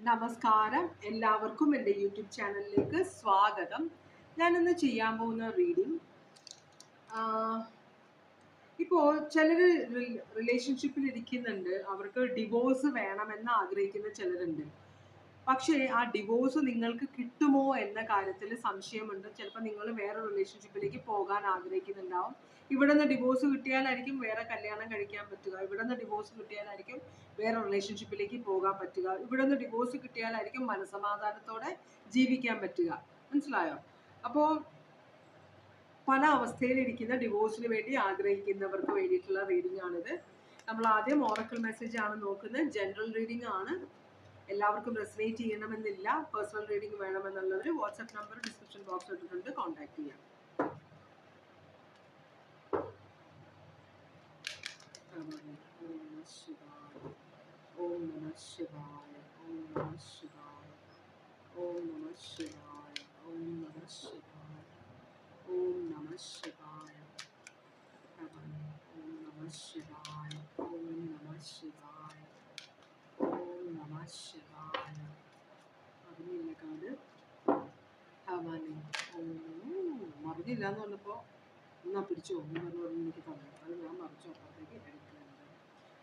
നമസ്കാരം, എല്ലാവർക്കും എൻ്റെ യൂട്യൂബ് ചാനലിലേക്ക് സ്വാഗതം. ഞാനിന്ന് ചെയ്യാൻ പോകുന്ന റീഡിങ്, ഇപ്പോൾ ചിലർ റിലേഷൻഷിപ്പിൽ ഇരിക്കുന്നുണ്ട്, അവർക്ക് ഡിവോഴ്സ് വേണമെന്ന് ആഗ്രഹിക്കുന്ന ചിലരുണ്ട്. പക്ഷേ ആ ഡിവോഴ്സ് നിങ്ങൾക്ക് കിട്ടുമോ എന്ന കാര്യത്തിൽ സംശയമുണ്ട്. ചിലപ്പോൾ നിങ്ങൾ വേറെ റിലേഷൻഷിപ്പിലേക്ക് പോകാൻ ആഗ്രഹിക്കുന്നുണ്ടാവും. ഇവിടെ നിന്ന് ഡിവോഴ്സ് കിട്ടിയാലായിരിക്കും വേറെ കല്യാണം കഴിക്കാൻ പറ്റുക. ഇവിടെ നിന്ന് ഡിവോഴ്സ് കിട്ടിയാലായിരിക്കും വേറെ റിലേഷൻഷിപ്പിലേക്ക് പോകാൻ പറ്റുക. ഇവിടെ നിന്ന് ഡിവോഴ്സ് കിട്ടിയാലായിരിക്കും മനസമാധാനത്തോടെ ജീവിക്കാൻ പറ്റുക. മനസ്സിലായോ? അപ്പോൾ പല അവസ്ഥയിലിരിക്കുന്ന ഡിവോഴ്സിന് വേണ്ടി ആഗ്രഹിക്കുന്നവർക്ക് വേണ്ടിയിട്ടുള്ള റീഡിംഗ് ആണിത്. നമ്മൾ ആദ്യം ഓറക്കിൾ മെസ്സേജ് ആണ് നോക്കുന്നത്. ജനറൽ റീഡിംഗ് ആണ്. എല്ലാവർക്കും റെസനേറ്റ് ചെയ്യണമെന്നില്ല. പേഴ്സണൽ റീഡിംഗ് വേണമെന്നുള്ളവർ വാട്സ്ആപ്പ് നമ്പർ ഡിസ്ക്രിപ്ഷൻ ബോക്സിൽ ഇട്ടിട്ടുണ്ട്, കോൺടാക്ട് ചെയ്യാം. ഓം നമഃ ശിവായ, ഓം നമഃ ശിവായ, ഓം നമഃ ശിവായ, ഓം നമഃ ശിവായ, ഓം നമഃ ശിവായ, ഓം നമഃ ശിവായ, ഓം നമഃ ശിവായ, ഓം നമഃ ശിവായ. അറിഞ്ഞില്ല കാട് ഹവാനി. മറിഞ്ഞില്ല എന്ന് പറഞ്ഞപ്പോൾ എന്നാ പിടിച്ചോ എന്ന് പറഞ്ഞുകൊണ്ട് എനിക്ക് തന്നു. അത് ഞാൻ മറിച്ചു അപ്പുറത്തേക്ക് എടുക്കുന്നുണ്ട്.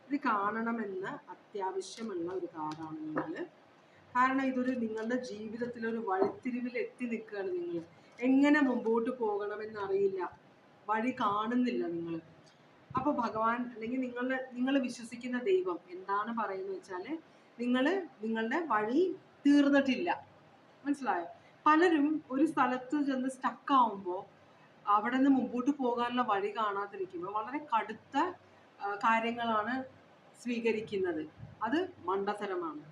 ഇത് കാണണമെന്ന് അത്യാവശ്യമുള്ള ഒരു കാർഡാണ് നിങ്ങൾ. കാരണം ഇതൊരു നിങ്ങളുടെ ജീവിതത്തിലൊരു വഴിത്തിരിവിൽ എത്തി നിൽക്കുകയാണ്. നിങ്ങൾ എങ്ങനെ മുമ്പോട്ട് പോകണമെന്ന് അറിയില്ല, വഴി കാണുന്നില്ല നിങ്ങൾ. അപ്പോൾ ഭഗവാൻ അല്ലെങ്കിൽ നിങ്ങൾ വിശ്വസിക്കുന്ന ദൈവം എന്താണ് പറയുന്നത് വെച്ചാൽ, നിങ്ങളുടെ വഴി തീർന്നിട്ടില്ല. മനസ്സിലായോ? പലരും ഒരു സ്ഥലത്ത് ചെന്ന് സ്റ്റക്കാവുമ്പോൾ അവിടെ നിന്ന് മുമ്പോട്ട് പോകാനുള്ള വഴി കാണാതിരിക്കുമ്പോൾ വളരെ കടുത്ത കാര്യങ്ങളാണ് സ്വീകരിക്കുന്നത്. അത് മണ്ടത്തരമാണ്.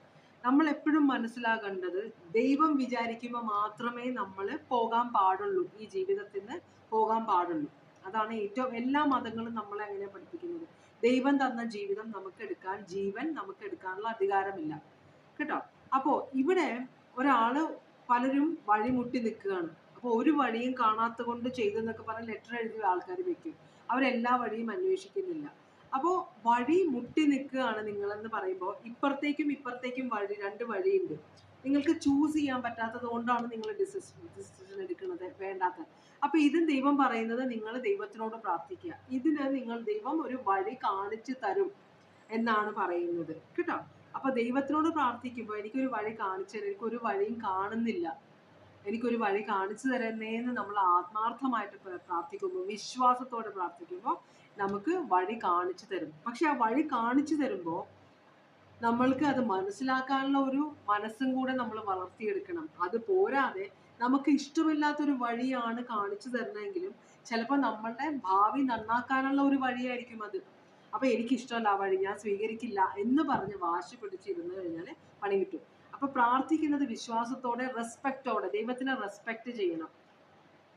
നമ്മൾ എപ്പോഴും മനസ്സിലാകേണ്ടത്, ദൈവം വിചാരിക്കുമ്പോൾ മാത്രമേ നമ്മൾ പോകാൻ പാടുള്ളൂ, ഈ ജീവിതത്തിന് പോകാൻ പാടുള്ളൂ. അതാണ് ഏറ്റവും എല്ലാ മതങ്ങളും നമ്മളെ അങ്ങനെ പഠിപ്പിക്കുന്നത്. ദൈവം തന്ന ജീവിതം നമുക്കെടുക്കാൻ, ജീവൻ നമുക്കെടുക്കാനുള്ള അധികാരമില്ല കേട്ടോ. അപ്പോൾ ഇവിടെ ഒരാള് പലരും വഴിമുട്ടി നിൽക്കുകയാണ്. അപ്പോൾ ഒരു വഴിയും കാണാത്ത കൊണ്ട് ചെയ്തെന്നൊക്കെ പറഞ്ഞ് ലെറ്റർ എഴുതിയ ആൾക്കാർ വെക്കും. അവരെല്ലാ വഴിയും അന്വേഷിക്കുന്നില്ല. അപ്പോൾ വഴി മുട്ടി നിൽക്കുകയാണ് നിങ്ങളെന്ന് പറയുമ്പോൾ ഇപ്പുറത്തേക്കും രണ്ട് വഴിയുണ്ട്. നിങ്ങൾക്ക് ചൂസ് ചെയ്യാൻ പറ്റാത്തത് കൊണ്ടാണ് നിങ്ങൾ ഡിസിഷൻ എടുക്കുന്നത് വേണ്ടാത്ത. അപ്പൊ ഇതും ദൈവം പറയുന്നത്, നിങ്ങൾ ദൈവത്തിനോട് പ്രാർത്ഥിക്കുക. ഇതിന് ദൈവം ഒരു വഴി കാണിച്ചു തരും എന്നാണ് പറയുന്നത് കേട്ടോ. അപ്പൊ ദൈവത്തിനോട് പ്രാർത്ഥിക്കുമ്പോൾ എനിക്കൊരു വഴി കാണിച്ചു തരാം, എനിക്കൊരു വഴിയും കാണുന്നില്ല, എനിക്കൊരു വഴി കാണിച്ചു തരുന്നേന്ന് നമ്മൾ ആത്മാർത്ഥമായിട്ട് പ്രാർത്ഥിക്കുമ്പോൾ, വിശ്വാസത്തോടെ പ്രാർത്ഥിക്കുമ്പോൾ നമുക്ക് വഴി കാണിച്ചു തരും. പക്ഷെ ആ വഴി കാണിച്ചു തരുമ്പോൾ നമ്മൾക്ക് അത് മനസ്സിലാക്കാനുള്ള ഒരു മനസ്സും കൂടെ നമ്മൾ വളർത്തിയെടുക്കണം. അത് പോരാതെ നമുക്ക് ഇഷ്ടമില്ലാത്തൊരു വഴിയാണ് കാണിച്ചു തരണമെങ്കിലും ചിലപ്പോൾ നമ്മളുടെ ഭാവി നന്നാക്കാനുള്ള ഒരു വഴിയായിരിക്കും അത്. അപ്പൊ എനിക്കിഷ്ടമല്ല ആ വഴി, ഞാൻ സ്വീകരിക്കില്ല എന്ന് പറഞ്ഞ് വാശി പിടിച്ചിരുന്നു കഴിഞ്ഞാൽ പണി കിട്ടും. അപ്പൊ പ്രാർത്ഥിക്കുന്നത് വിശ്വാസത്തോടെ, റെസ്പെക്റ്റോടെ, ദൈവത്തിനെ റെസ്പെക്ട് ചെയ്യണം.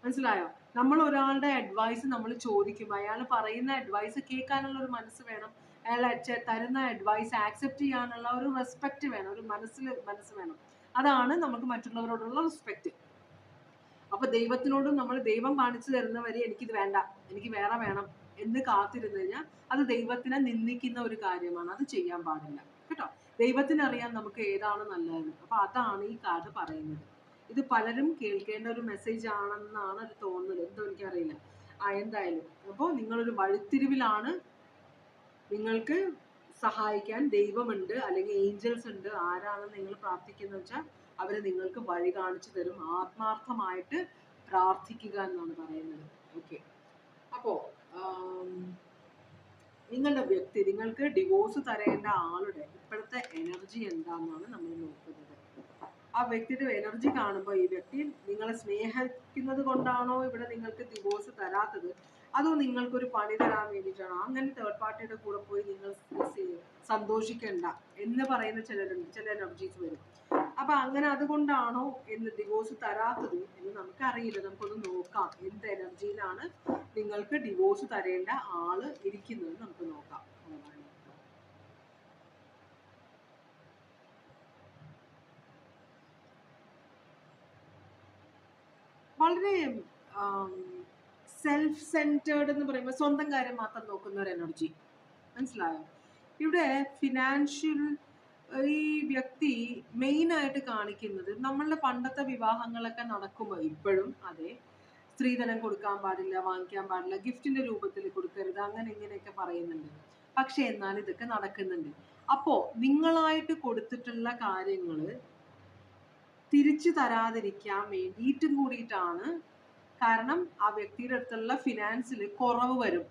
മനസ്സിലായോ? നമ്മൾ ഒരാളുടെ അഡ്വൈസ് നമ്മൾ ചോദിക്കുമ്പോൾ അയാൾ പറയുന്ന അഡ്വൈസ് കേൾക്കാനുള്ള ഒരു മനസ്സ് വേണം. അയാൾ തരുന്ന അഡ്വൈസ് ആക്സെപ്റ്റ് ചെയ്യാനുള്ള ഒരു റെസ്പെക്ട് വേണം, ഒരു മനസ്സ് വേണം. അതാണ് നമുക്ക് മറ്റുള്ളവരോടുള്ള റെസ്പെക്ട്. അപ്പൊ ദൈവത്തിനോടും നമ്മൾ ദൈവം കാണിച്ചു തരുന്നവരെ എനിക്കിത് വേണ്ട, എനിക്ക് വേറെ വേണം എന്ന് കാത്തിരുന്നു കഴിഞ്ഞാൽ അത് ദൈവത്തിനെ നിന്ദിക്കുന്ന ഒരു കാര്യമാണ്. അത് ചെയ്യാൻ പാടില്ല കേട്ടോ. ദൈവത്തിനറിയാം നമുക്ക് ഏതാണ് നല്ലതെന്ന്. അപ്പൊ അതാണ് ഈ കാർഡ് പറയുന്നത്. ഇത് പലരും കേൾക്കേണ്ട ഒരു മെസ്സേജ് ആണെന്നാണ് അത് തോന്നുന്നത്. എന്തോ എനിക്കറിയില്ല. എന്തായാലും അപ്പോൾ നിങ്ങളൊരു വഴിത്തിരിവിലാണ്. നിങ്ങൾക്ക് സഹായിക്കാൻ ദൈവമുണ്ട്, അല്ലെങ്കിൽ ഏഞ്ചൽസ് ഉണ്ട്. ആരാണെന്ന് നിങ്ങൾ പ്രാർത്ഥിക്കുന്ന വെച്ചാൽ അവര് നിങ്ങൾക്ക് വഴി കാണിച്ചു തരും. ആത്മാർത്ഥമായിട്ട് പ്രാർത്ഥിക്കുക എന്നാണ് പറയുന്നത്. ഓക്കെ. അപ്പോ നിങ്ങളുടെ വ്യക്തി, നിങ്ങൾക്ക് ഡിവോഴ്സ് തരേണ്ട ആളുടെ ഇപ്പോഴത്തെ എനർജി എന്താണെന്നാണ് നമ്മൾ നോക്കുന്നത്. ആ വ്യക്തിയുടെ എനർജി കാണുമ്പോൾ ഈ വ്യക്തി നിങ്ങളെ സ്നേഹിക്കുന്നത് കൊണ്ടാണോ ഇവിടെ നിങ്ങൾക്ക് ഡിവോഴ്സ് തരാത്തത്, അതോ നിങ്ങൾക്കൊരു പണി തരാൻ വേണ്ടിയിട്ടാണോ? അങ്ങനെ തേർഡ് പാർട്ടിയുടെ കൂടെ പോയി നിങ്ങൾ സന്തോഷിക്കണ്ട എന്ന് പറയുന്ന ചിലരുണ്ട്, ചില എനർജീസ് വരും. അപ്പൊ അങ്ങനെ അതുകൊണ്ടാണോ എന്ന് ഡിവോഴ്സ് തരാത്തത് എന്ന് നമുക്കറിയില്ല. നമുക്കൊന്ന് നോക്കാം എന്ത് എനർജിയിലാണ് നിങ്ങൾക്ക് ഡിവോഴ്സ് തരേണ്ട ആള് ഇരിക്കുന്നത്. നമുക്ക് നോക്കാം. വളരെ സെൽഫ് സെൻറ്റേർഡ് എന്ന് പറയുമ്പോൾ സ്വന്തം കാര്യം മാത്രം നോക്കുന്ന ഒരു എനർജി. മനസ്സിലായോ? ഇവിടെ ഫിനാൻഷ്യൽ ഈ വ്യക്തി മെയിനായിട്ട് കാണിക്കുന്നത് നമ്മളുടെ പണ്ടത്തെ വിവാഹങ്ങളൊക്കെ നടക്കുമ്പോൾ ഇപ്പോഴും അതെ, സ്ത്രീധനം കൊടുക്കാൻ പാടില്ല, വാങ്ങിക്കാൻ പാടില്ല, ഗിഫ്റ്റിന്റെ രൂപത്തിൽ കൊടുക്കരുത്, അങ്ങനെ ഇങ്ങനെയൊക്കെ പറയുന്നുണ്ട്. പക്ഷെ എന്നാൽ ഇതൊക്കെ നടക്കുന്നുണ്ട്. അപ്പോ നിങ്ങളായിട്ട് കൊടുത്തിട്ടുള്ള കാര്യങ്ങൾ തിരിച്ചു തരാതിരിക്കാൻ വേണ്ടിയിട്ടും കൂടിയിട്ടാണ്. കാരണം ആ വ്യക്തിയുടെ അടുത്തുള്ള ഫിനാൻസിൽ കുറവ് വരും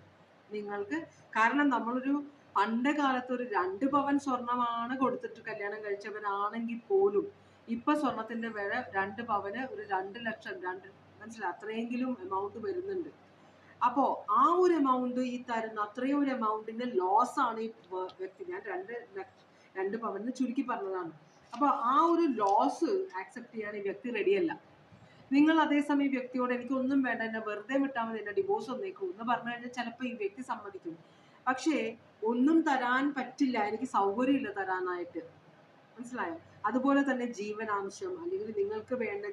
നിങ്ങൾക്ക്. കാരണം നമ്മളൊരു പണ്ട് കാലത്ത് ഒരു 2 പവൻ സ്വർണമാണ് കൊടുത്തിട്ട് കല്യാണം കഴിച്ചവരാണെങ്കിൽ പോലും ഇപ്പൊ സ്വർണത്തിന്റെ വില 2 പവന് ഒരു 2 ലക്ഷം, മനസ്സിലായി, അത്രയെങ്കിലും എമൗണ്ട് വരുന്നുണ്ട്. അപ്പോ ആ ഒരു എമൗണ്ട് ഈ തരുന്ന അത്രയും ഒരു എമൗണ്ടിന്റെ ലോസ് ആണ് ഈ വ്യക്തി. ഞാൻ 2 പവന് ചുരുക്കി പറഞ്ഞതാണ്. അപ്പൊ ആ ഒരു ലോസ് ആക്സെപ്റ്റ് ചെയ്യാൻ ഈ വ്യക്തി റെഡിയല്ല. നിങ്ങൾ അതേസമയം വ്യക്തിയോട് എനിക്കൊന്നും വേണ്ട, എന്നെ വെറുതെ വിട്ടാൽ മതി, എന്നെ ഡിവോഴ്സ് ഒന്നേക്കൂ എന്ന് പറഞ്ഞു കഴിഞ്ഞാൽ ചിലപ്പോൾ ഈ വ്യക്തി സമ്മതിക്കും. പക്ഷേ ഒന്നും തരാൻ പറ്റില്ല, എനിക്ക് സൗകര്യമില്ല തരാനായിട്ട്, മനസ്സിലായോ? അതുപോലെ തന്നെ ജീവനാംശം അല്ലെങ്കിൽ നിങ്ങൾക്ക് വേണ്ട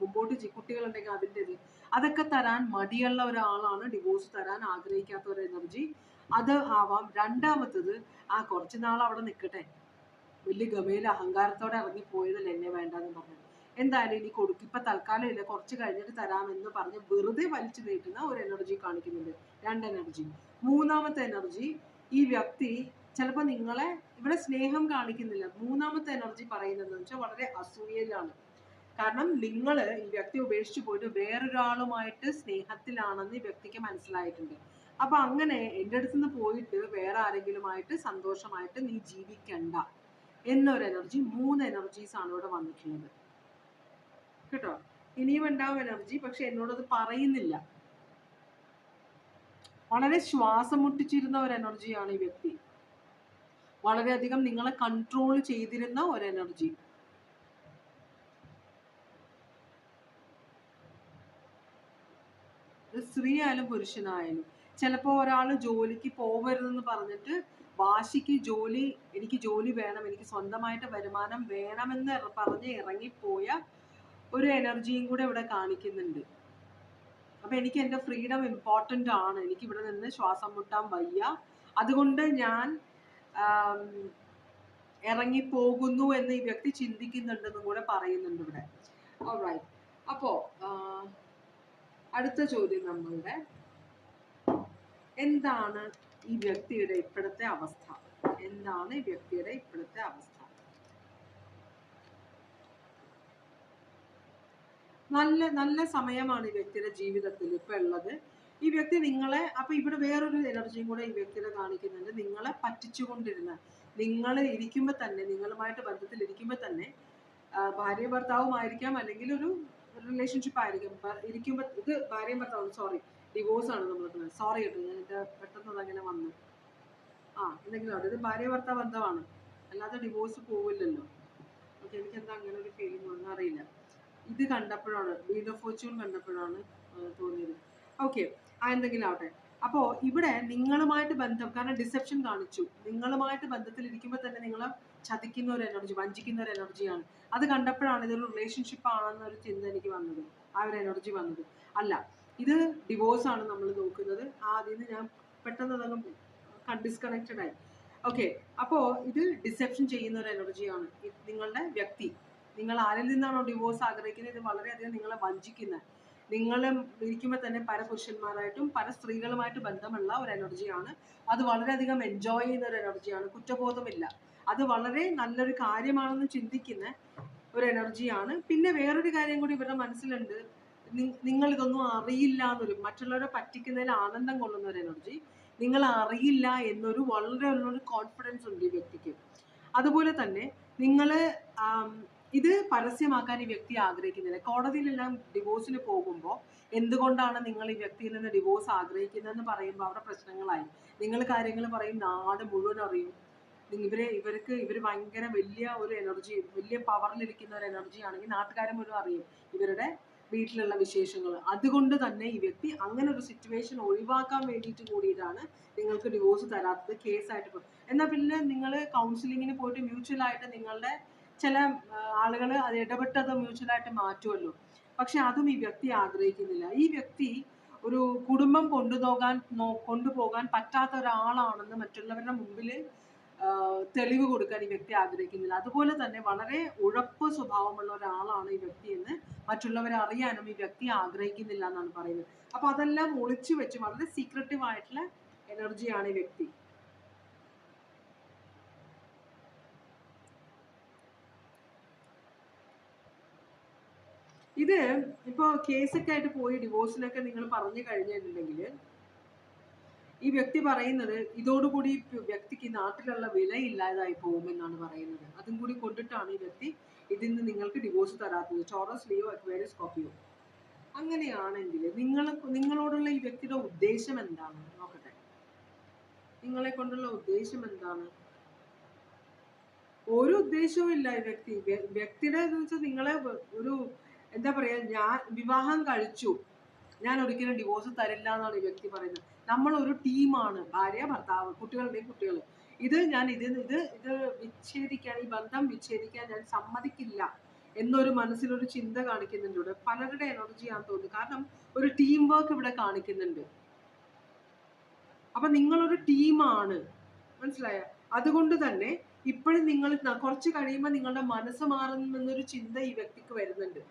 മുമ്പോട്ട് കുട്ടികളുണ്ടെങ്കിൽ അതിൻ്റെത് അതൊക്കെ തരാൻ മടിയുള്ള ഒരാളാണ് ഡിവോഴ്സ് തരാൻ ആഗ്രഹിക്കാത്ത ഒരു എനർജി. അത് ആവാം. രണ്ടാമത്തത്, ആ കുറച്ച് നാൾ അവിടെ നിൽക്കട്ടെ, വലിയ ഗമയിൽ അഹങ്കാരത്തോടെ ഇറങ്ങി പോയതല്ലേ എന്നെ വേണ്ടെന്ന് പറഞ്ഞു, എന്തായാലും ഇനി കൊടുക്കും, ഇപ്പൊ തൽക്കാലം ഇല്ല, കുറച്ച് കഴിഞ്ഞിട്ട് തരാമെന്ന് പറഞ്ഞ് വെറുതെ വലിച്ചു നീട്ടുന്ന ഒരു എനർജി കാണിക്കുന്നുണ്ട്. 2 എനർജി. മൂന്നാമത്തെ എനർജി, ഈ വ്യക്തി ചിലപ്പോൾ നിങ്ങളെ ഇവിടെ സ്നേഹം കാണിക്കുന്നില്ല. മൂന്നാമത്തെ എനർജി പറയുന്നത് വെച്ചാൽ വളരെ അസൂയയിലാണ്. കാരണം നിങ്ങൾ ഈ വ്യക്തി ഉപേക്ഷിച്ച് പോയിട്ട് വേറൊരാളുമായിട്ട് സ്നേഹത്തിലാണെന്ന് ഈ വ്യക്തിക്ക് മനസ്സിലായിട്ടുണ്ട്. അപ്പൊ അങ്ങനെ എൻ്റെ അടുത്ത് നിന്ന് പോയിട്ട് വേറെ ആരെങ്കിലുമായിട്ട് സന്തോഷമായിട്ട് നീ ജീവിക്കണ്ട എന്നൊരു എനർജി. 3 എനർജീസ് ആണ് ഇവിടെ വന്നിട്ടുള്ളത് കേട്ടോ. ഇനിയും ഉണ്ടാവും എനർജി, പക്ഷെ എന്നോടത് പറയുന്നില്ല. വളരെ ശ്വാസം മുട്ടിച്ചിരുന്ന ഒരു എനർജിയാണ് ഈ വ്യക്തി. വളരെയധികം നിങ്ങളെ കൺട്രോൾ ചെയ്തിരുന്ന ഒരു എനർജി. സ്ത്രീ ആയാലും പുരുഷനായാലും ചിലപ്പോൾ ഒരാൾ ജോലിക്ക് പോകരുതെന്ന് പറഞ്ഞിട്ട് വാശിക്ക് എനിക്ക് ജോലി വേണം, എനിക്ക് സ്വന്തമായിട്ട് വരുമാനം വേണമെന്ന് പറഞ്ഞ് ഇറങ്ങിപ്പോയ ഒരു എനർജിയും കൂടെ ഇവിടെ കാണിക്കുന്നുണ്ട്. അപ്പൊ എനിക്ക് എൻ്റെ ഫ്രീഡം ഇമ്പോർട്ടൻ്റ് ആണ്, എനിക്ക് ഇവിടെ നിന്ന് ശ്വാസം മുട്ടാൻ വയ്യ, അതുകൊണ്ട് ഞാൻ ഇറങ്ങിപ്പോകുന്നു എന്ന് ഈ വ്യക്തി ചിന്തിക്കുന്നുണ്ടെന്നും കൂടെ പറയുന്നുണ്ട് ഇവിടെ. ഓൾറൈറ്റ്. അപ്പോ അടുത്ത ചോദ്യം നമ്മളുടെ, എന്താണ് ഈ വ്യക്തിയുടെ ഇപ്പോഴത്തെ അവസ്ഥ? എന്താണ് ഈ വ്യക്തിയുടെ ഇപ്പോഴത്തെ അവസ്ഥ? നല്ല സമയമാണ് ഈ വ്യക്തിയുടെ ജീവിതത്തിൽ ഇപ്പൊ ഉള്ളത്. ഈ വ്യക്തി നിങ്ങളെ, അപ്പൊ ഇവിടെ വേറൊരു എനർജിയും കൂടെ ഈ വ്യക്തിയുടെ കാണിക്കുന്നുണ്ട്. നിങ്ങളെ പറ്റിച്ചുകൊണ്ടിരുന്ന, നിങ്ങൾ ഇരിക്കുമ്പോ തന്നെ, നിങ്ങളുമായിട്ട് ബന്ധത്തിൽ ഇരിക്കുമ്പോ തന്നെ, ഭാര്യ ഭർത്താവുമായിരിക്കാം അല്ലെങ്കിൽ ഒരു റിലേഷൻഷിപ്പ് ആയിരിക്കും, ഇരിക്കുമ്പോ, ഇത് ഭാര്യയും ഭർത്താവും, സോറി, ഡിവോഴ്സ് ആണ് നമ്മൾ, സോറി കേട്ടോ, ഞാൻ എന്റെ പെട്ടെന്ന് അതങ്ങനെ വന്നു. എന്തെങ്കിലും അവിടെ ഇത് ഭാര്യ ഭർത്താവ് ബന്ധമാണ്, അല്ലാതെ ഡിവോഴ്സ് പോവില്ലല്ലോ. ഓക്കെ, എനിക്ക് എന്താ അങ്ങനെ ഒരു ഫീലിംഗ് ഒന്നും അറിയില്ല. ഇത് കണ്ടപ്പോഴാണ്, വീൽ ഓഫ് ഫോർച്യൂൺ കണ്ടപ്പോഴാണ് തോന്നിയത്. ഓക്കെ, എന്തെങ്കിലും ആവട്ടെ. അപ്പോ ഇവിടെ നിങ്ങളുമായിട്ട് ബന്ധം, കാരണം ഡിസെപ്ഷൻ കാണിച്ചു, നിങ്ങളുമായിട്ട് ബന്ധത്തിൽ ഇരിക്കുമ്പോൾ തന്നെ നിങ്ങളെ ചതിക്കുന്ന ഒരു എനർജി, വഞ്ചിക്കുന്ന ഒരു എനർജിയാണ്. അത് കണ്ടപ്പോഴാണ് ഇതൊരു റിലേഷൻഷിപ്പ് ആണെന്നൊരു ചിന്ത എനിക്ക് വന്നത്, ആ ഒരു എനർജി വന്നത്. അല്ല, ഇത് ഡിവോഴ്സ് ആണ് നമ്മൾ നോക്കുന്നത്. അതിന് ഞാൻ പെട്ടെന്ന് ഡിസ്കണക്റ്റഡ് ആയി. ഓക്കെ, അപ്പോ ഇത് ഡിസെപ്ഷൻ ചെയ്യുന്ന ഒരു എനർജിയാണ് നിങ്ങളുടെ വ്യക്തി. നിങ്ങൾ ആരിൽ നിന്നാണോ ഡിവോഴ്സ് ആഗ്രഹിക്കുന്നത്, ഇത് വളരെയധികം നിങ്ങളെ വഞ്ചിക്കുന്ന, നിങ്ങൾ ഇരിക്കുമ്പോൾ തന്നെ പല പുരുഷന്മാരായിട്ടും പല സ്ത്രീകളുമായിട്ട് ബന്ധമുള്ള ഒരു എനർജിയാണ്. അത് വളരെയധികം എൻജോയ് ചെയ്യുന്ന ഒരു എനർജിയാണ്, കുറ്റബോധമില്ല, അത് വളരെ നല്ലൊരു കാര്യമാണെന്ന് ചിന്തിക്കുന്ന ഒരു എനർജിയാണ്. പിന്നെ വേറൊരു കാര്യം കൂടി ഇവരുടെ മനസ്സിലുണ്ട്, നിങ്ങൾ ഇതൊന്നും അറിയില്ല എന്നൊരു, മറ്റുള്ളവരെ പറ്റിക്കുന്നതിൽ ആനന്ദം കൊള്ളുന്ന ഒരു എനർജി, നിങ്ങൾ അറിയില്ല എന്നൊരു വളരെ ഒരു കോൺഫിഡൻസ് ഉണ്ട് ഈ വ്യക്തിക്ക്. അതുപോലെ തന്നെ നിങ്ങൾ ഇത് പരസ്യമാക്കാൻ ഈ വ്യക്തി ആഗ്രഹിക്കുന്നില്ല. കോടതിയിലെല്ലാം ഡിവോഴ്സിന് പോകുമ്പോൾ എന്തുകൊണ്ടാണ് നിങ്ങൾ ഈ വ്യക്തിയിൽ നിന്ന് ഡിവോഴ്സ് ആഗ്രഹിക്കുന്നതെന്ന് പറയുമ്പോൾ അവിടെ പ്രശ്നങ്ങളായി. നിങ്ങൾ കാര്യങ്ങൾ പറയും, നാട് മുഴുവൻ അറിയും. ഇവർ ഭയങ്കര വലിയ ഒരു എനർജി, വലിയ പവറിലിരിക്കുന്ന ഒരു എനർജി ആണെങ്കിൽ നാട്ടുകാരെ മുഴുവൻ അറിയും ഇവരുടെ വീട്ടിലുള്ള വിശേഷങ്ങൾ. അതുകൊണ്ട് തന്നെ ഈ വ്യക്തി അങ്ങനെ ഒരു സിറ്റുവേഷൻ ഒഴിവാക്കാൻ വേണ്ടിയിട്ട് കൂടിയിട്ടാണ് നിങ്ങൾക്ക് ഡിവോഴ്സ് തരാത്തത്, കേസായിട്ട്. എന്നാൽ പിന്നെ നിങ്ങൾ കൗൺസിലിങ്ങിന് പോയിട്ട് മ്യൂച്വലായിട്ട് നിങ്ങളുടെ ചില ആളുകൾ അത് ഇടപെട്ടത് മ്യൂച്വലായിട്ട് മാറ്റുമല്ലോ. പക്ഷെ അതും ഈ വ്യക്തി ആഗ്രഹിക്കുന്നില്ല. ഈ വ്യക്തി ഒരു കുടുംബം കൊണ്ടുപോകാൻ പറ്റാത്ത ഒരാളാണെന്ന് മറ്റുള്ളവരുടെ മുമ്പിൽ തെളിവ് കൊടുക്കാൻ ഈ വ്യക്തി ആഗ്രഹിക്കുന്നില്ല. അതുപോലെ തന്നെ വളരെ ഉഴപ്പ് സ്വഭാവമുള്ള ഒരാളാണ് ഈ വ്യക്തി എന്ന് മറ്റുള്ളവരെ അറിയാനും ഈ വ്യക്തി ആഗ്രഹിക്കുന്നില്ല എന്നാണ് പറയുന്നത്. അപ്പൊ അതെല്ലാം ഒളിച്ചു വെച്ച് വളരെ സീക്രട്ടീവ് ആയിട്ടുള്ള എനർജിയാണ് ഈ വ്യക്തി. ഇത് ഇപ്പൊ കേസൊക്കെ ആയിട്ട് പോയി ഡിവോഴ്സിനൊക്കെ നിങ്ങൾ പറഞ്ഞു കഴിഞ്ഞിട്ടുണ്ടെങ്കിൽ ഈ വ്യക്തി പറയുന്നത് ഇതോടുകൂടി വ്യക്തിക്ക് നാട്ടിലുള്ള വില ഇല്ലാതായി പോകുമെന്നാണ് പറയുന്നത്. അതും കൂടി കൊണ്ടിട്ടാണ് ഈ വ്യക്തി ഇതിൽ നിന്ന് നിങ്ങൾക്ക് ഡിവോഴ്സ് തരാത്തത്. Taurus, Leo, Aquarius, Scorpio. അങ്ങനെയാണെങ്കിൽ നിങ്ങളോടുള്ള ഈ വ്യക്തിയുടെ ഉദ്ദേശം എന്താണ് നോക്കട്ടെ. നിങ്ങളെ കൊണ്ടുള്ള ഉദ്ദേശം എന്താണ്? ഒരു ഉദ്ദേശവും ഇല്ല ഈ വ്യക്തിയുടെ എന്ന് വെച്ചാൽ നിങ്ങളെ ഒരു എന്താ പറയാ, ഞാൻ വിവാഹം കഴിച്ചു, ഞാൻ ഒരിക്കലും ഡിവോഴ്സ് തരില്ല എന്നാണ് ഈ വ്യക്തി പറയുന്നത്. നമ്മൾ ഒരു ടീമാണ്, ഭാര്യ, ഭർത്താവ്, കുട്ടികളുടെയും കുട്ടികൾ. ഇത് വിച്ഛേദിക്കാൻ, ഈ ബന്ധം വിച്ഛേദിക്കാൻ ഞാൻ സമ്മതിക്കില്ല എന്നൊരു മനസ്സിലൊരു ചിന്ത കാണിക്കുന്നുണ്ട് ഇവിടെ. പലരുടെ എനർജിയാണെന്ന് തോന്നുന്നു. കാരണം ഒരു ടീം വർക്ക് ഇവിടെ കാണിക്കുന്നുണ്ട്. അപ്പൊ നിങ്ങളൊരു ടീമാണ്, മനസ്സിലായ? അതുകൊണ്ട് തന്നെ ഇപ്പോഴും നിങ്ങൾ കുറച്ച് കഴിയുമ്പോൾ നിങ്ങളുടെ മനസ്സ് മാറുമെന്നൊരു ചിന്ത ഈ വ്യക്തിക്ക് വരുന്നുണ്ട്.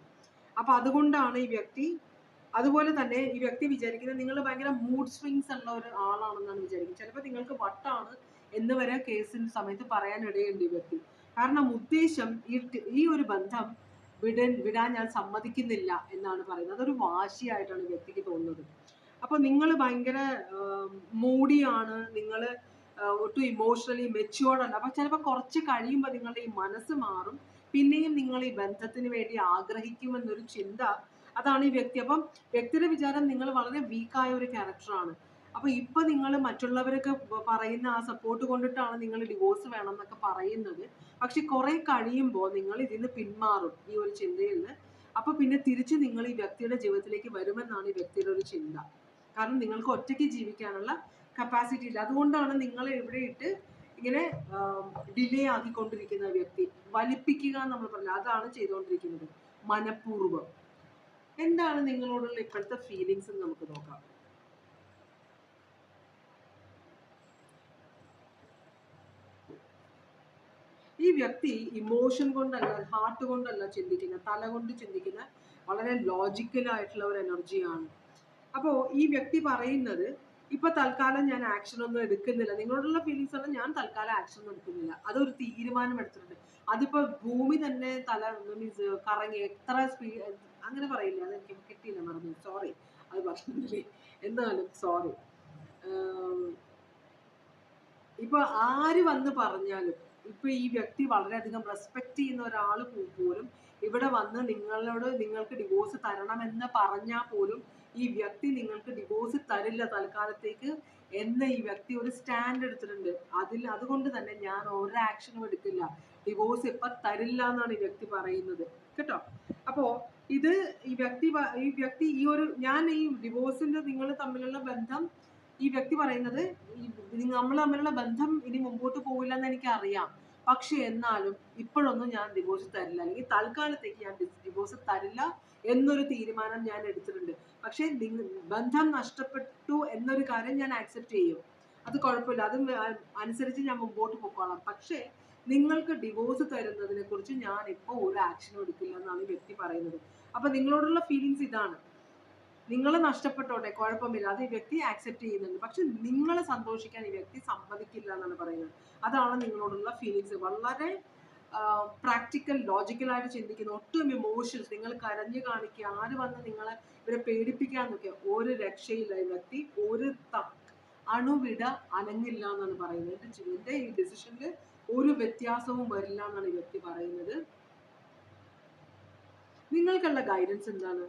അപ്പൊ അതുകൊണ്ടാണ് ഈ വ്യക്തി, അതുപോലെ തന്നെ ഈ വ്യക്തി വിചാരിക്കുന്നത് നിങ്ങൾ ഭയങ്കര മൂഡ് സ്വിങ്സ് ഉള്ള ഒരു ആളാണെന്നാണ് വിചാരിക്കുന്നത്. ചിലപ്പോൾ നിങ്ങൾക്ക് വട്ടാണ് എന്ന് വരെ കേസിന്റെ സമയത്ത് പറയാനിടയുണ്ട് ഈ വ്യക്തി. കാരണം ഉദ്ദേശം ഈ ഒരു ബന്ധം വിടാൻ ഞാൻ സമ്മതിക്കുന്നില്ല എന്നാണ് പറയുന്നത്. അതൊരു വാശിയായിട്ടാണ് ഈ വ്യക്തിക്ക് തോന്നുന്നത്. അപ്പൊ നിങ്ങൾ ഭയങ്കര മൂഡിയാണ്, നിങ്ങൾ ഒട്ടും ഇമോഷണലി മെച്യൂർഡ് അല്ല. അപ്പൊ ചിലപ്പോൾ കുറച്ച് കഴിയുമ്പോൾ നിങ്ങളുടെ ഈ മനസ്സ് മാറും, പിന്നെയും നിങ്ങൾ ഈ ബന്ധത്തിന് വേണ്ടി ആഗ്രഹിക്കുമെന്നൊരു ചിന്ത, അതാണ് ഈ വ്യക്തി. അപ്പം വ്യക്തിയുടെ വിചാരം നിങ്ങൾ വളരെ വീക്കായ ഒരു ക്യാരക്ടറാണ്. അപ്പൊ ഇപ്പൊ നിങ്ങൾ മറ്റുള്ളവരൊക്കെ പറയുന്ന ആ സപ്പോർട്ട് കൊണ്ടിട്ടാണ് നിങ്ങൾ ഡിവോഴ്സ് വേണം എന്നൊക്കെ പറയുന്നത്. പക്ഷെ കുറെ കഴിയുമ്പോൾ നിങ്ങൾ ഇതിന് പിന്മാറും ഈ ഒരു ചിന്തയിൽ നിന്ന്. അപ്പൊ പിന്നെ തിരിച്ച് നിങ്ങൾ ഈ വ്യക്തിയുടെ ജീവിതത്തിലേക്ക് വരുമെന്നാണ് ഈ വ്യക്തിയുടെ ഒരു ചിന്ത. കാരണം നിങ്ങൾക്ക് ഒറ്റയ്ക്ക് ജീവിക്കാനുള്ള കപ്പാസിറ്റി ഇല്ല. അതുകൊണ്ടാണ് നിങ്ങളെ ഇവിടെ ഇട്ട് ഇങ്ങനെ ഡിലേ ആക്കിക്കൊണ്ടിരിക്കുന്ന വ്യക്തി. വലിപ്പിക്കുക നമ്മൾ പറഞ്ഞ അതാണ് ചെയ്തുകൊണ്ടിരിക്കുന്നത് മനഃപൂർവ്വം. എന്താണ് നിങ്ങളോടുള്ള ഇപ്പോഴത്തെ ഫീലിങ്സ് എന്ന് നമുക്ക് നോക്കാം. ഈ വ്യക്തി ഇമോഷൻ കൊണ്ടല്ല, ഹാർട്ട് കൊണ്ടല്ല ചിന്തിക്കുന്ന, തല കൊണ്ട് ചിന്തിക്കുന്ന വളരെ ലോജിക്കൽ ആയിട്ടുള്ള ഒരു എനർജിയാണ്. അപ്പോ ഈ വ്യക്തി പറയുന്നത് ഇപ്പൊ തൽക്കാലം ഞാൻ ആക്ഷൻ ഒന്നും എടുക്കുന്നില്ല. നിങ്ങളോടുള്ള ഫീലിങ്സ് ആണ്, ഞാൻ തൽക്കാലം ആക്ഷൻ ഒന്നും എടുക്കുന്നില്ല, അതൊരു തീരുമാനം എടുത്തിട്ടുണ്ട്. അതിപ്പോ ഭൂമി തന്നെ മീൻസ് കറങ്ങി എത്ര സ്പീഡ് അങ്ങനെ പറയില്ല, അതെനിക്ക് കിട്ടിയില്ല, മറന്നു, സോറി, അത് പറഞ്ഞില്ലേ, എന്നാലും സോറി. ഇപ്പൊ ആര് വന്ന് പറഞ്ഞാലും, ഇപ്പൊ ഈ വ്യക്തി വളരെയധികം റെസ്പെക്ട് ചെയ്യുന്ന ഒരാൾ പോലും ഇവിടെ വന്ന് നിങ്ങൾക്ക് ഡിവോഴ്സ് തരണമെന്ന് പറഞ്ഞാൽ പോലും ഈ വ്യക്തി നിങ്ങൾക്ക് ഡിവോഴ്സ് തരില്ല തൽക്കാലത്തേക്ക് എന്ന് ഈ വ്യക്തി ഒരു സ്റ്റാൻഡ് എടുത്തിട്ടുണ്ട്. അതുകൊണ്ട് തന്നെ ഞാൻ ഒരു ആക്ഷനും എടുക്കില്ല, ഡിവോഴ്സ് ഇപ്പൊ തരില്ല എന്നാണ് ഈ വ്യക്തി പറയുന്നത് കേട്ടോ. അപ്പോ ഇത് ഈ വ്യക്തി ഞാൻ ഈ ഡിവോഴ്സിന്റെ നിങ്ങൾ തമ്മിലുള്ള ബന്ധം, ഈ വ്യക്തി പറയുന്നത് നമ്മൾ തമ്മിലുള്ള ബന്ധം ഇനി മുമ്പോട്ട് പോകില്ല എന്ന് എനിക്ക് അറിയാം, പക്ഷെ എന്നാലും ഇപ്പോഴൊന്നും ഞാൻ ഡിവോഴ്സ് തരില്ല, അല്ലെങ്കിൽ തൽക്കാലത്തേക്ക് ഞാൻ ഡിവോഴ്സ് തരില്ല എന്നൊരു തീരുമാനം ഞാൻ എടുത്തിട്ടുണ്ട്. പക്ഷെ ബന്ധം നഷ്ടപ്പെട്ടു എന്നൊരു കാര്യം ഞാൻ ആക്സെപ്റ്റ് ചെയ്യും, അത് കുഴപ്പമില്ല, അത് അനുസരിച്ച് ഞാൻ മുമ്പോട്ട് പോയിക്കോളാം. പക്ഷെ നിങ്ങൾക്ക് ഡിവോഴ്സ് തരുന്നതിനെ കുറിച്ച് ഞാൻ ഇപ്പോൾ ഒരു ആക്ഷനും എടുക്കില്ല എന്നാണ് ഈ വ്യക്തി പറയുന്നത്. അപ്പൊ നിങ്ങളോടുള്ള ഫീലിങ്സ് ഇതാണ്, നിങ്ങളെ നഷ്ടപ്പെട്ടോട്ടെ കുഴപ്പമില്ല, അത് ഈ വ്യക്തി ആക്സെപ്റ്റ് ചെയ്യുന്നുണ്ട്. പക്ഷെ നിങ്ങളെ സന്തോഷിക്കാൻ ഈ വ്യക്തി സമ്മതിക്കില്ല എന്നാണ് പറയുന്നത്. അതാണ് നിങ്ങളോടുള്ള ഫീലിങ്സ്. വളരെ പ്രാക്ടിക്കൽ, ലോജിക്കലായിട്ട് ചിന്തിക്കുന്ന, ഒട്ടും ഇമോഷൻസ്, നിങ്ങൾ കരഞ്ഞു കാണിക്കുക, ആര് വന്ന് നിങ്ങളെ ഇവരെ പേടിപ്പിക്കാന്നൊക്കെ ഒരു രക്ഷയില്ല ഈ വ്യക്തി, ഒരു അണുവിട അനങ്ങില്ല എന്നാണ് പറയുന്നത്. എന്റെ ഈ ഡിസിഷനിൽ ഒരു വ്യത്യാസവും വരില്ല എന്നാണ് ഈ വ്യക്തി പറയുന്നത്. നിങ്ങൾക്കുള്ള ഗൈഡൻസ് എന്താണ്?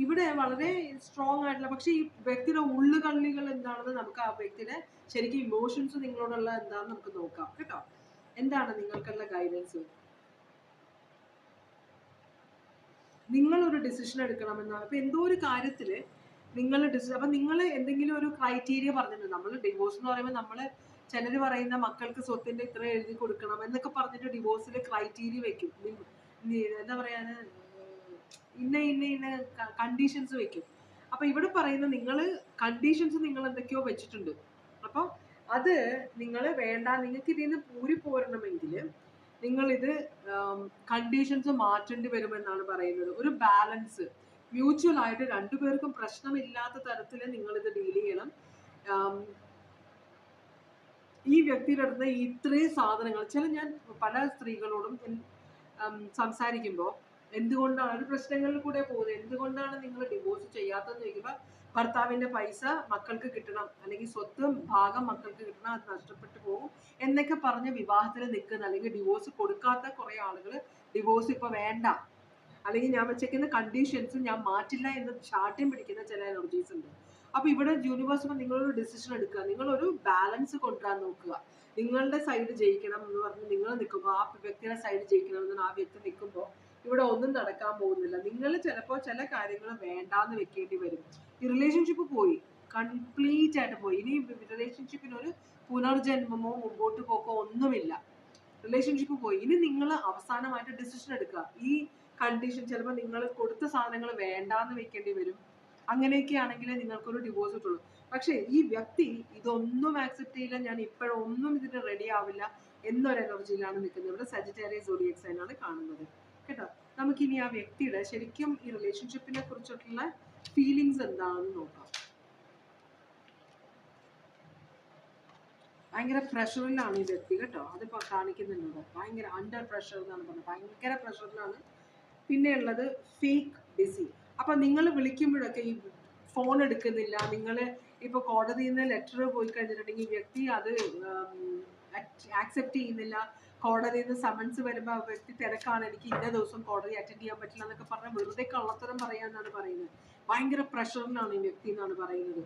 ഇവിടെ വളരെ സ്ട്രോങ് ആയിട്ടുള്ള, പക്ഷെ ഈ വ്യക്തിയുടെ ഉള്ളുകള്ളികൾ എന്താണെന്ന് നമുക്ക് ആ വ്യക്തിയുടെ ശരിക്കും ഇമോഷൻസ് നിങ്ങളോടുള്ള എന്താണെന്ന് നമുക്ക് നോക്കാം കേട്ടോ. എന്താണ് നിങ്ങൾക്കുള്ള ഗൈഡൻസ്? നിങ്ങളൊരു ഡിസിഷൻ എടുക്കണമെന്നാണ്. അപ്പൊ എന്തോ ഒരു കാര്യത്തില് നിങ്ങൾ അപ്പൊ നിങ്ങൾ എന്തെങ്കിലും ഒരു ക്രൈറ്റീരിയ പറഞ്ഞിട്ടുണ്ട്. നമ്മൾ ഡിവോഴ്സ് എന്ന് പറയുമ്പോൾ നമ്മൾ ചിലർ പറയുന്ന മക്കൾക്ക് സ്വത്തിന്റെ ഇത്ര എഴുതി കൊടുക്കണം എന്നൊക്കെ പറഞ്ഞിട്ട് ഡിവോഴ്സിൽ ക്രൈറ്റീരിയ വെക്കും. എന്താ പറയാ, ഇന്ന കണ്ടീഷൻസ് വെക്കും. അപ്പൊ ഇവിടെ പറയുന്ന നിങ്ങൾ കണ്ടീഷൻസ് നിങ്ങൾ എന്തൊക്കെയോ വെച്ചിട്ടുണ്ട്. അപ്പൊ അത് നിങ്ങൾ വേണ്ട, നിങ്ങൾക്ക് ഇതിൽ നിന്ന് പൂരി പോരണമെങ്കിൽ നിങ്ങൾ ഇത് കണ്ടീഷൻസ് മാറ്റേണ്ടി വരുമെന്നാണ് പറയുന്നത്. ഒരു ബാലൻസ് മ്യൂച്വൽ ആയിട്ട് രണ്ടുപേർക്കും പ്രശ്നമില്ലാത്ത തരത്തിൽ നിങ്ങൾ ഇത് ഡീൽ ചെയ്യണം. ഈ വ്യക്തിയുടെ അടുത്ത് ഇത്രയും സാധനങ്ങൾ ഞാൻ പല സ്ത്രീകളോടും സംസാരിക്കുമ്പോൾ എന്തുകൊണ്ടാണ് ഒരു പ്രശ്നങ്ങളിൽ കൂടെ പോകുന്നത്, എന്തുകൊണ്ടാണ് നിങ്ങൾ ഡിവോഴ്സ് ചെയ്യാത്തതെന്ന് ചോദിക്കുമ്പോൾ ഭർത്താവിന്റെ പൈസ മക്കൾക്ക് കിട്ടണം, അല്ലെങ്കിൽ സ്വത്തും ഭാഗം മക്കൾക്ക് കിട്ടണം, അത് നഷ്ടപ്പെട്ടു പോകും എന്നൊക്കെ പറഞ്ഞ് വിവാഹത്തിൽ നിൽക്കുന്ന അല്ലെങ്കിൽ ഡിവോഴ്സ് കൊടുക്കാത്ത കുറെ ആളുകൾ ഡിവോഴ്സ് ഇപ്പൊ വേണ്ട, അല്ലെങ്കിൽ ഞാൻ വെച്ചേക്കുന്ന കണ്ടീഷൻസ് ഞാൻ മാറ്റില്ല എന്ന് ശാഠ്യം പിടിക്കുന്ന ചില എനർജീസ് ഉണ്ട്. അപ്പൊ ഇവിടെ യൂണിവേഴ്സ് നിങ്ങളൊരു ഡിസിഷൻ എടുക്കുക, നിങ്ങളൊരു ബാലൻസ് കൊണ്ടുവരാൻ നോക്കുക. നിങ്ങളുടെ സൈഡ് ജയിക്കണം എന്ന് പറഞ്ഞ് നിങ്ങൾ നിൽക്കുമ്പോൾ ആ വ്യക്തിയുടെ സൈഡ് ജയിക്കണം എന്ന് ആ വ്യക്തി നിൽക്കുമ്പോൾ ഇവിടെ ഒന്നും നടക്കാൻ പോകുന്നില്ല. നിങ്ങൾ ചിലപ്പോൾ ചില കാര്യങ്ങൾ വേണ്ടാന്ന് വെക്കേണ്ടി വരും. ഈ റിലേഷൻഷിപ്പ് പോയി, കംപ്ലീറ്റ് ആയിട്ട് പോയി. ഇനി റിലേഷൻഷിപ്പിനൊരു പുനർജന്മമോ മുമ്പോട്ട് പോക്കോ ഒന്നുമില്ല. റിലേഷൻഷിപ്പ് പോയി. ഇനി നിങ്ങൾ അവസാനമായിട്ട് ഡിസിഷൻ എടുക്കുക. ഈ കണ്ടീഷൻ ചിലപ്പോൾ നിങ്ങൾ കൊടുത്ത സാധനങ്ങൾ വേണ്ടാന്ന് വെക്കേണ്ടി വരും. അങ്ങനെയൊക്കെ ആണെങ്കിൽ നിങ്ങൾക്കൊരു ഡിവോഴ്സ് കിട്ടുള്ളൂ. പക്ഷെ ഈ വ്യക്തി ഇതൊന്നും ആക്സെപ്റ്റ് ചെയ്യില്ല, ഞാൻ ഇപ്പോഴൊന്നും ഇതിന് റെഡി ആവില്ല എന്നൊരു എനർജിയിലാണ് നിൽക്കുന്നത്. ഇവിടെ സജിറ്റേറിയസ് സോഡിയക് സൈൻ ആണ് കാണുന്നത് കേട്ടോ. നമുക്കിനി ആ വ്യക്തിയുടെ ശരിക്കും ഈ റിലേഷൻഷിപ്പിനെ കുറിച്ചിട്ടുള്ള ഫീലിങ്സ് എന്താണെന്ന് നോക്കാം. ഭയങ്കര പ്രഷറിലാണ് ഈ വ്യക്തി കേട്ടോ, അതിപ്പോ കാണിക്കുന്നുണ്ട്. ഭയങ്കര അണ്ടർ പ്രഷർ എന്നാണ് പറഞ്ഞത്, ഭയങ്കര പ്രഷറിലാണ്. പിന്നെ ഉള്ളത് ഫേക്ക് ബിസി. അപ്പൊ നിങ്ങൾ വിളിക്കുമ്പോഴൊക്കെ ഈ ഫോൺ എടുക്കുന്നില്ല. നിങ്ങൾ ഇപ്പൊ കോടതിയിൽ നിന്ന് ലെറ്റർ പോയി കഴിഞ്ഞിട്ടുണ്ടെങ്കിൽ വ്യക്തി അത് ആക്സെപ്റ്റ് ചെയ്യുന്നില്ല. കോടതിയിൽ നിന്ന് സമൻസ് വരുമ്പോൾ ആ വ്യക്തി തിരക്കാണ്, എനിക്ക് ഇന്ന ദിവസം കോടതി അറ്റൻഡ് ചെയ്യാൻ പറ്റില്ല എന്നൊക്കെ പറഞ്ഞാൽ വെറുതെ കള്ളത്തരം പറയാന്നാണ് പറയുന്നത്. ഭയങ്കര പ്രഷറിലാണ് ഈ വ്യക്തി എന്നാണ് പറയുന്നത്.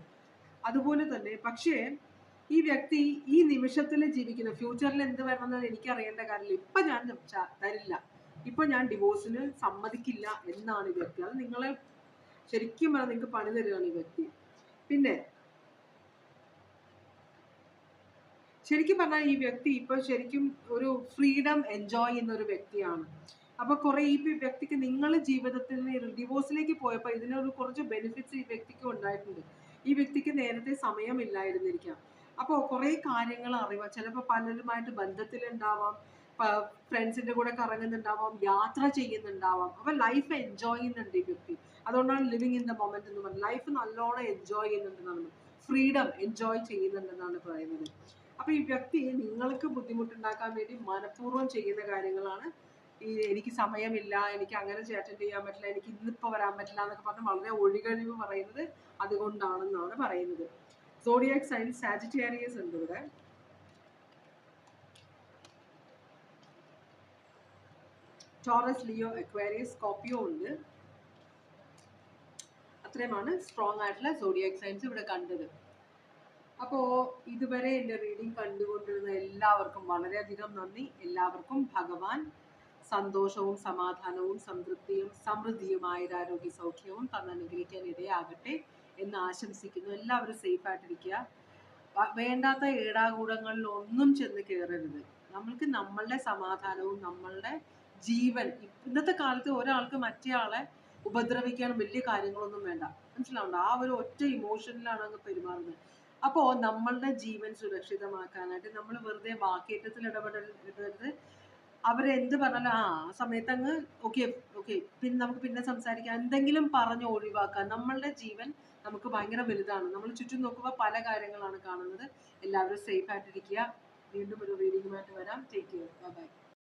അതുപോലെ തന്നെ പക്ഷേ ഈ വ്യക്തി ഈ നിമിഷത്തിൽ ജീവിക്കുന്ന, ഫ്യൂച്ചറിൽ എന്ത് വരണമെന്ന് എനിക്ക് അറിയേണ്ട കാര്യമില്ല. ഇപ്പൊ ഞാൻ തരില്ല, ഇപ്പൊ ഞാൻ ഡിവോഴ്സിന് സമ്മതിക്കില്ല എന്നാണ് ഈ വ്യക്തി. അത് നിങ്ങളെ ശരിക്കും പറഞ്ഞാൽ നിങ്ങൾക്ക് പണി തരികയാണ് ഈ വ്യക്തി. പിന്നെ ശരിക്കും പറഞ്ഞാൽ ഈ വ്യക്തി ഇപ്പൊ ശരിക്കും ഒരു ഫ്രീഡം എൻജോയ് ചെയ്യുന്ന ഒരു വ്യക്തിയാണ്. അപ്പൊ കുറെ ഈ വ്യക്തിക്ക് നിങ്ങൾ ജീവിതത്തിൽ ഡിവോഴ്സിലേക്ക് പോയപ്പോൾ ഇതിനൊരു കുറച്ച് ബെനിഫിറ്റ്സ് ഈ വ്യക്തിക്ക് ഉണ്ടായിട്ടുണ്ട്. ഈ വ്യക്തിക്ക് നേരത്തെ സമയമില്ലായിരുന്നിരിക്കാം. അപ്പോൾ കുറെ കാര്യങ്ങൾ അറിയുക, ചിലപ്പോൾ പലരുമായിട്ട് ബന്ധത്തിലുണ്ടാവാം, ഫ്രണ്ട്സിന്റെ കൂടെ കറങ്ങുന്നുണ്ടാവാം, യാത്ര ചെയ്യുന്നുണ്ടാവാം. അപ്പൊ ലൈഫ് എൻജോയ് ചെയ്യുന്നുണ്ട് ഈ വ്യക്തി. അതുകൊണ്ടാണ് ലിവിങ് ഇൻ ദ മൊമെന്റ് എന്ന് പറയുന്നത്. ലൈഫ് നല്ലോണം എൻജോയ് ചെയ്യുന്നുണ്ടെന്നാണ്, ഫ്രീഡം എൻജോയ് ചെയ്യുന്നുണ്ടെന്നാണ് പറയുന്നത്. അപ്പൊ ഈ വ്യക്തി നിങ്ങൾക്ക് ബുദ്ധിമുട്ടുണ്ടാക്കാൻ വേണ്ടി മനഃപൂർവ്വം ചെയ്യുന്ന കാര്യങ്ങളാണ് ഈ എനിക്ക് സമയമില്ല, എനിക്ക് അങ്ങനെ അറ്റൻഡ് ചെയ്യാൻ പറ്റില്ല, എനിക്ക് ഇന്നിപ്പോ വരാൻ പറ്റില്ല എന്നൊക്കെ പറഞ്ഞ് വളരെ ഒഴികഴിവ് പറയുന്നത് അതുകൊണ്ടാണെന്നാണ് പറയുന്നത്. സോഡിയാക് സൈൻ സാജിറ്റേറിയസ് ഉണ്ട് ഇവിടെ. ടോറസ്, ലിയോ, അക്വേറിയസ്, സ്കോർപിയോ ഉണ്ട്. അത്രയുമാണ് സ്ട്രോങ് ആയിട്ടുള്ള സോഡിയാക് സൈൻസ് ഇവിടെ കണ്ടത്. അപ്പോൾ ഇതുവരെ എൻ്റെ റീഡിംഗ് കണ്ടുകൊണ്ടിരുന്ന എല്ലാവർക്കും വളരെയധികം നന്ദി. എല്ലാവർക്കും ഭഗവാൻ സന്തോഷവും സമാധാനവും സംതൃപ്തിയും സമൃദ്ധിയുമായ ആരോഗ്യ സൗഖ്യവും തന്നനുഗ്രഹിക്കാൻ ഇടയാകട്ടെ എന്ന് ആശംസിക്കുന്നു. എല്ലാവരും സേഫ് ആയിട്ടിരിക്കുക. വേണ്ടാത്ത ഏടാകൂടങ്ങളിൽ ഒന്നും ചെന്ന് കയറരുത്. നമ്മൾക്ക് നമ്മളുടെ സമാധാനവും നമ്മളുടെ ജീവൻ, ഇന്നത്തെ കാലത്ത് ഒരാൾക്ക് മറ്റേ ആളെ ഉപദ്രവിക്കാൻ വലിയ കാര്യങ്ങളൊന്നും വേണ്ട, മനസ്സിലാവുണ്ടോ? ആ ഒരു ഒറ്റ ഇമോഷനിലാണ് അങ്ങ് പെരുമാറുന്നത്. അപ്പോൾ നമ്മളുടെ ജീവൻ സുരക്ഷിതമാക്കാനായിട്ട് നമ്മൾ വെറുതെ വാക്കേറ്റത്തിൽ ഇടപെടരുത്. അവരെന്ത് പറഞ്ഞാലും ആ സമയത്ത് അങ്ങ് ഓക്കെ ഓക്കെ പിന്നെ നമുക്ക് പിന്നെ സംസാരിക്കാം എന്തെങ്കിലും പറഞ്ഞ് ഒഴിവാക്കാൻ. നമ്മളുടെ ജീവൻ നമുക്ക് ഭയങ്കര വലുതാണ്. നമ്മൾ ചുറ്റും നോക്കുമ്പോൾ പല കാര്യങ്ങളാണ് കാണുന്നത്. എല്ലാവരും സേഫ് ആയിട്ടിരിക്കുക. വീണ്ടും ഒരു റീഡിങ്ങുമായിട്ട് വരാം. Take care. Bye bye.